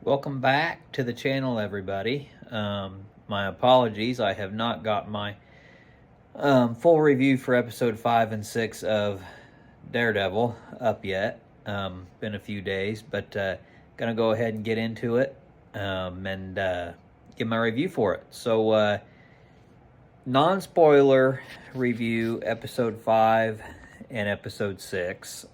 Welcome back to the channel, everybody. My apologies, I have not got my full review for episode 5 and 6 of Daredevil up yet. Been a few days, but gonna go ahead and get into it and give my review for it. So, non-spoiler review, episode 5 and episode 6.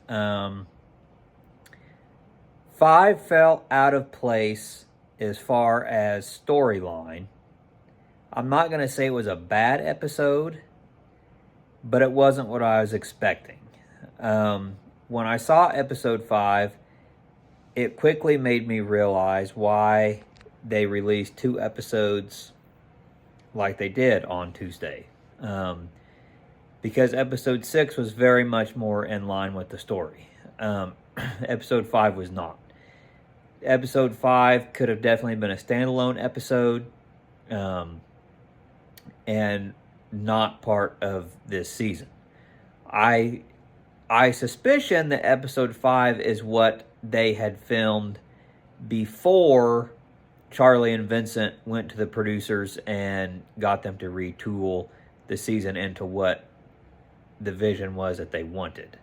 5 felt out of place as far as storyline. I'm not going to say it was a bad episode, but it wasn't what I was expecting. When I saw episode 5, it quickly made me realize why they released 2 episodes like they did on Tuesday. Because episode 6 was very much more in line with the story. Episode 5 was not. Episode 5 could have definitely been a standalone episode and not part of this season. I suspicion that episode 5 is what they had filmed before Charlie and Vincent went to the producers and got them to retool the season into what the vision was that they wanted,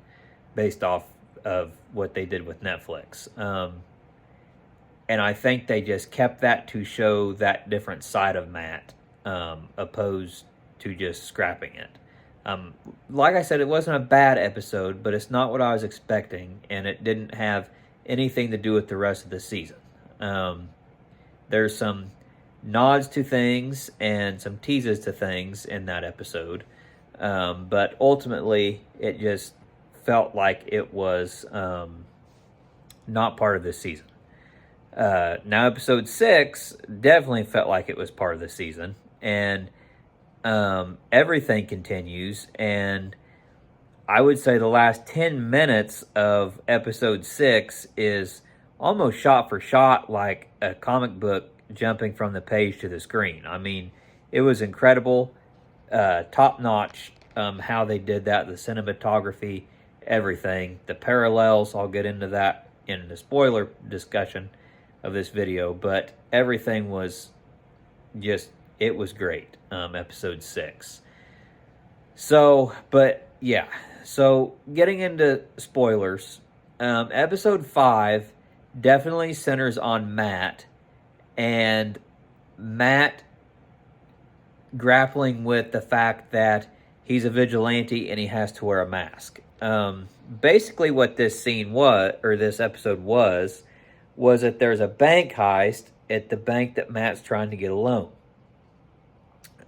based off of what they did with Netflix. And I think they just kept that to show that different side of Matt, opposed to just scrapping it. Like I said, it wasn't a bad episode, but it's not what I was expecting, and it didn't have anything to do with the rest of the season. There's some nods to things and some teases to things in that episode, but ultimately it just felt like it was not part of this season. Now episode 6 definitely felt like it was part of the season, and everything continues, and I would say the last 10 minutes of episode 6 is almost shot for shot like a comic book jumping from the page to the screen. I mean, it was incredible, top-notch, how they did that, the cinematography, everything, the parallels. I'll get into that in the spoiler discussion of this video, but everything was just, it was great. Episode 6. So, but yeah, so getting into spoilers, episode 5 definitely centers on Matt, and Matt grappling with the fact that he's a vigilante and he has to wear a mask. Basically what this scene was, or this episode was that there's a bank heist at the bank that Matt's trying to get a loan.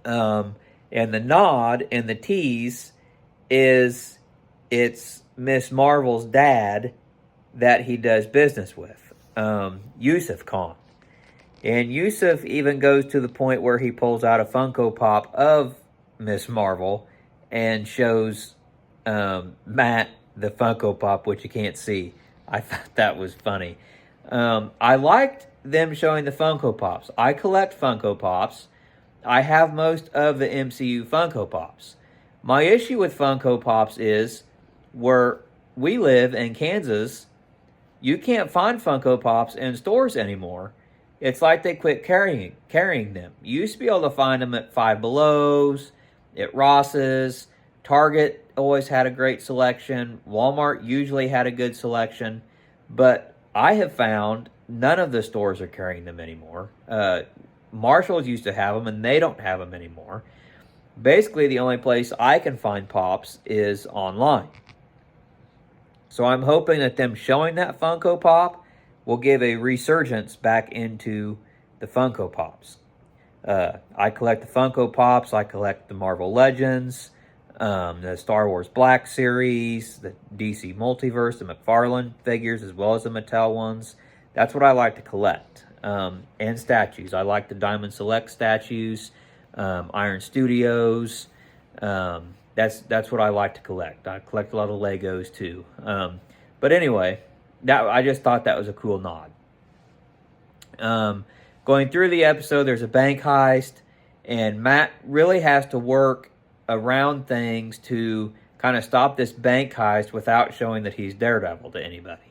And the nod and the tease is it's Miss Marvel's dad that he does business with, Yusuf Khan. And Yusuf even goes to the point where he pulls out a Funko Pop of Miss Marvel and shows Matt the Funko Pop, which you can't see. I thought that was funny. I liked them showing the Funko Pops. I collect Funko Pops. I have most of the MCU Funko Pops. My issue with Funko Pops is where we live in Kansas, you can't find Funko Pops in stores anymore. It's like they quit carrying them. You used to be able to find them at Five Below's, at Ross's. Target always had a great selection. Walmart usually had a good selection. But I have found none of the stores are carrying them anymore. Marshall's used to have them, and they don't have them anymore. Basically, the only place I can find Pops is online. So I'm hoping that them showing that Funko Pop will give a resurgence back into the Funko Pops. I collect the Funko Pops. I collect the Marvel Legends, the Star Wars Black Series, the DC Multiverse, the McFarlane figures, as well as the Mattel ones. That's what I like to collect. And statues. I like the Diamond Select statues, Iron Studios. That's what I like to collect. I collect a lot of Legos too. But anyway, I just thought that was a cool nod. Going through the episode, there's a bank heist, and Matt really has to work around things to kind of stop this bank heist without showing that he's Daredevil to anybody.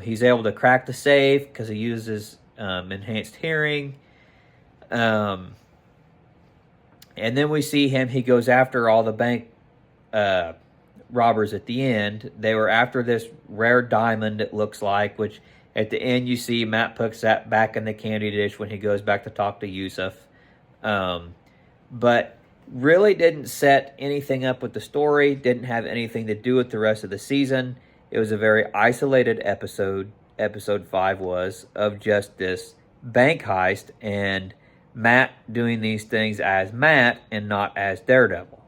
He's able to crack the safe because he uses enhanced hearing. And then we see him. He goes after all the bank robbers at the end. They were after this rare diamond, it looks like, which at the end you see Matt puts that back in the candy dish when he goes back to talk to Yusuf. But really didn't set anything up with the story, didn't have anything to do with the rest of the season. It was a very isolated episode, episode 5 was, of just this bank heist and Matt doing these things as Matt and not as Daredevil.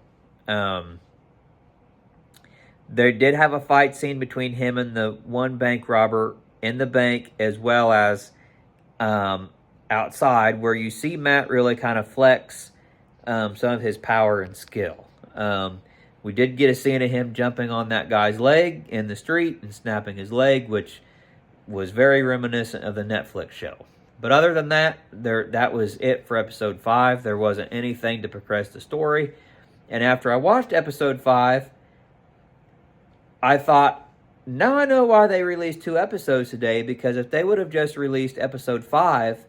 They did have a fight scene between him and the one bank robber in the bank, as well as outside, where you see Matt really kind of flex some of his power and skill. We did get a scene of him jumping on that guy's leg in the street and snapping his leg, which was very reminiscent of the Netflix show. But other than that, that was it for episode 5. There wasn't anything to progress the story. And after I watched episode 5, I thought, now I know why they released 2 episodes today, because if they would have just released episode 5,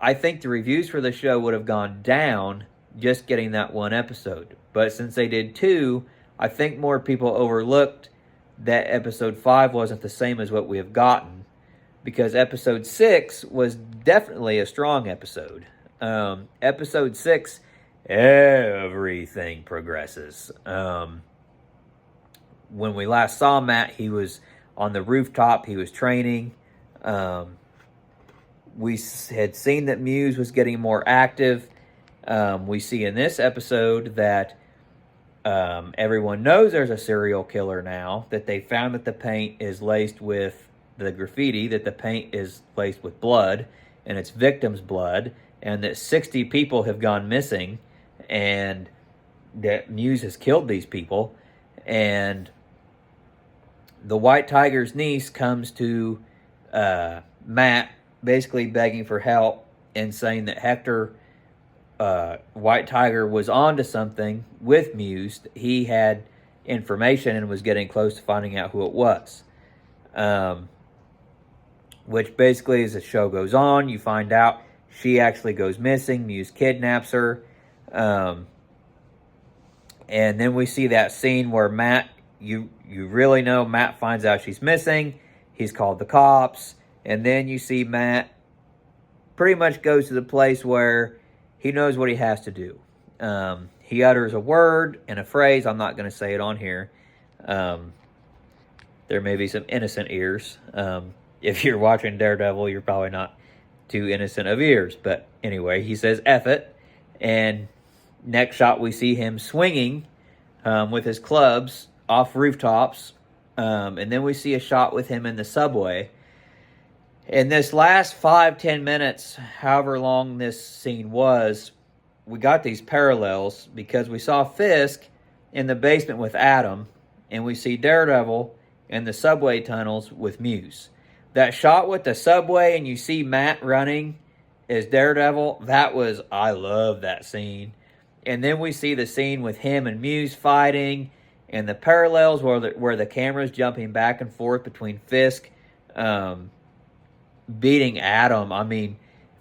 I think the reviews for the show would have gone down just getting that 1 episode. But since they did 2, I think more people overlooked that episode 5 wasn't the same as what we have gotten, because episode 6 was definitely a strong episode. Episode 6, everything progresses. When we last saw Matt, he was on the rooftop, he was training. We had seen that Muse was getting more active. We see in this episode that everyone knows there's a serial killer now, that they found that the paint is laced with the graffiti, that the paint is laced with blood, and it's victims' blood, and that 60 people have gone missing, and that Muse has killed these people. And the White Tiger's niece comes to Matt, basically begging for help and saying that Hector, White Tiger, was onto something with Muse. He had information and was getting close to finding out who it was. Which basically, as the show goes on, you find out she actually goes missing. Muse kidnaps her. And then we see that scene where Matt, you really know Matt finds out she's missing. He's called the cops. And then you see Matt pretty much goes to the place where he knows what he has to do. He utters a word and a phrase. I'm not going to say it on here. There may be some innocent ears. If you're watching Daredevil, you're probably not too innocent of ears. But anyway, he says, F it. And next shot, we see him swinging with his clubs off rooftops. And then we see a shot with him in the subway. In this last 5-10 minutes, however long this scene was, we got these parallels because we saw Fisk in the basement with Adam, and we see Daredevil in the subway tunnels with Muse. That shot with the subway and you see Matt running as Daredevil, I love that scene. And then we see the scene with him and Muse fighting, and the parallels where the camera's jumping back and forth between Fisk beating Adam. I mean,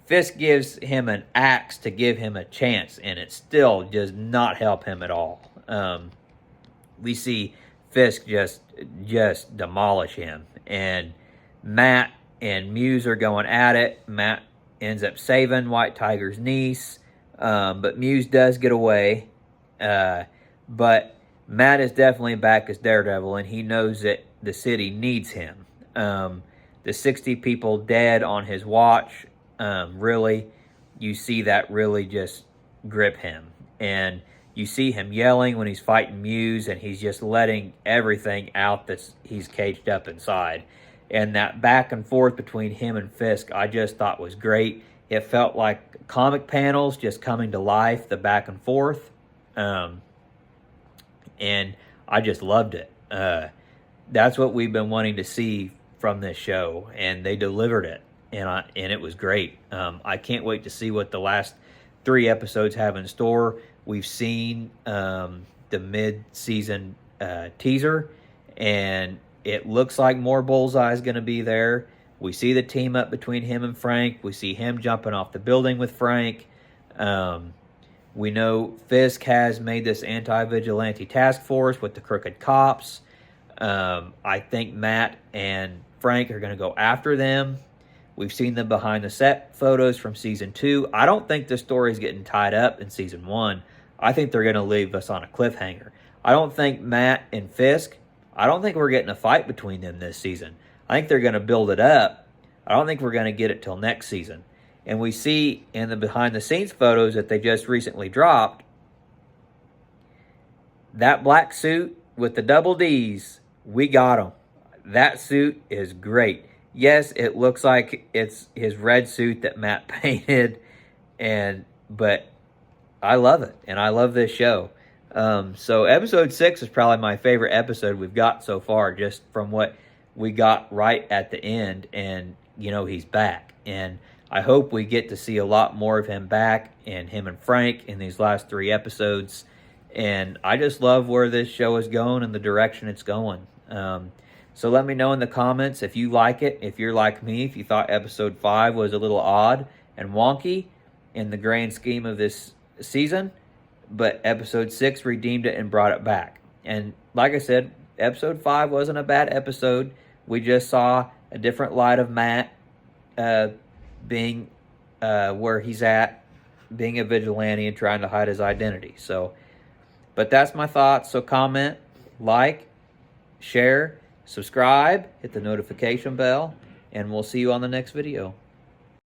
Fisk gives him an axe to give him a chance, and it still does not help him at all. We see Fisk just demolish him, and Matt and Muse are going at it. Matt ends up saving White Tiger's niece, but Muse does get away. But Matt is definitely back as Daredevil, and he knows that the city needs him. The 60 people dead on his watch, really, you see that really just grip him. And you see him yelling when he's fighting Muse, and he's just letting everything out that he's caged up inside. And that back and forth between him and Fisk, I just thought was great. It felt like comic panels just coming to life, the back and forth. And I just loved it. That's what we've been wanting to see from this show, and they delivered it, and it was great. I can't wait to see what the last 3 episodes have in store. We've seen the mid-season teaser, and it looks like more Bullseye is going to be there. We see the team up between him and Frank. We see him jumping off the building with Frank. We know Fisk has made this anti-vigilante task force with the crooked cops. I think Matt and Frank are going to go after them. We've seen them behind the set photos from season 2. I don't think the story's getting tied up in season 1. I think they're going to leave us on a cliffhanger. I don't think Matt and Fisk, I don't think we're getting a fight between them this season. I think they're going to build it up. I don't think we're going to get it till next season. And we see in the behind-the-scenes photos that they just recently dropped, that black suit with the double Ds, we got him. That suit is great. Yes, it looks like it's his red suit that Matt painted, but I love it, and I love this show. So episode 6 is probably my favorite episode we've got so far, just from what we got right at the end, and, he's back. And I hope we get to see a lot more of him back, and him and Frank in these last 3 episodes. And I just love where this show is going and the direction it's going. So let me know in the comments if you like it, if you're like me, if you thought episode 5 was a little odd and wonky in the grand scheme of this season, but episode 6 redeemed it and brought it back. And like I said, episode 5 wasn't a bad episode. We just saw a different light of Matt being where he's at, being a vigilante and trying to hide his identity. But that's my thoughts. So comment, like, share, subscribe, hit the notification bell, and we'll see you on the next video.